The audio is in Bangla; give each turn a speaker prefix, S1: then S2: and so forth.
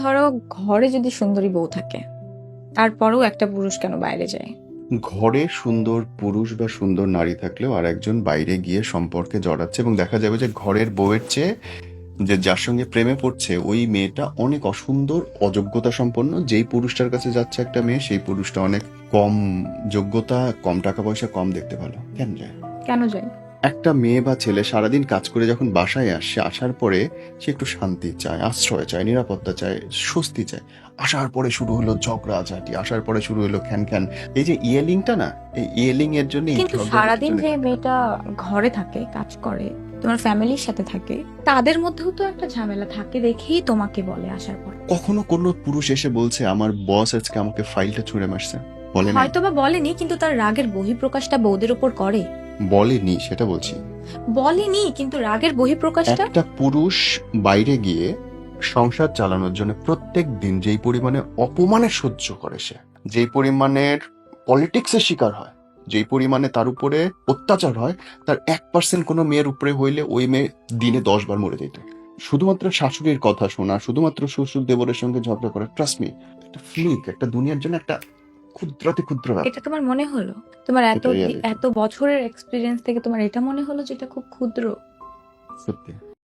S1: ধরো ঘরে যদি সুন্দরী বউ থাকে, তারপরেও একটা পুরুষ কেন বাইরে যায়?
S2: ঘরে সুন্দর পুরুষ বা সুন্দর নারী থাকলেও আর একজন বাইরে গিয়ে সম্পর্কে জড়াচ্ছে এবং দেখা যাবে যে ঘরের বউয়ের চেয়ে যে যার সঙ্গে প্রেমে পড়ছে ওই মেয়েটা অনেক অসুন্দর, অযোগ্যতা সম্পন্ন। যেই পুরুষটার কাছে যাচ্ছে একটা মেয়ে, সেই পুরুষটা অনেক কম যোগ্যতা, কম টাকা পয়সা, কম দেখতে ভালো। কেন যায়?
S1: কেন যায়?
S2: একটা মেয়ে বা ছেলে সারাদিন কাজ করে যখন বাসায় আসে, আসার পরে সে একটু শান্তি চায়, আশ্রয় চায়, নিরাপত্তা চায়, স্বস্তি চায়। আসার পরে শুরু হলো ঝগড়াঝাটি, আসার পরে শুরু হলো খ্যান খ্যান। এই যে ইয়েলিংটা না, এই ইয়েলিং এর জন্য, এই
S1: কিন্তু
S2: ঝগড়াঝাটির
S1: সারাদিন
S2: জন্য
S1: যে মেয়েটা ঘরে থাকে, কাজ করে, তোমার ফ্যামিলির সাথে থাকে, তাদের মধ্যেও তো একটা ঝামেলা থাকে দেখেই তোমাকে বলে আসার পর।
S2: কখনো কোনো পুরুষ এসে বলছে আমার বস আজকে আমাকে ফাইলটা ছুঁড়ে মারছে? বলে নাই।
S1: হয়তো বা বলেনি, কিন্তু তার রাগের বহিঃপ্রকাশটা বউদের উপর করে।
S2: বলেনি, সেটা বলছি।
S1: বলেনি, কিন্তু রাগের বহিঃপ্রকাশটা।
S2: একটা পুরুষ বাইরে গিয়ে সংসার চালানোর জন্য প্রত্যেক দিন যেই পরিমাণে অপমানের সহ্য করে, সে যেই পরিমাণের পলিটিক্সের শিকার হয়, যেই পরিমাণে তার উপরে অত্যাচার হয়, তার 1% কোনো মেয়ের উপরে হইলে ওই মেয়ে দিনে 10 বার মরে যেত। শুধুমাত্র শাশুড়ির কথা শোনা, শুধুমাত্র শ্বশুর দেবরের সঙ্গে ঝগড়া করা, ট্রাস্ট মি, একটা ফ্লিক, একটা দুনিয়ার জন্য একটা ক্ষুদ্রাতি ক্ষুদ্র ব্যাপার।
S1: এটা তোমার মনে হলো? তোমার
S2: এটা রিয়ালিটি।
S1: এত বছরের এক্সপিরিয়েন্স থেকে তোমার এটা মনে হলো যেটা খুব ক্ষুদ্র?
S2: সত্যি।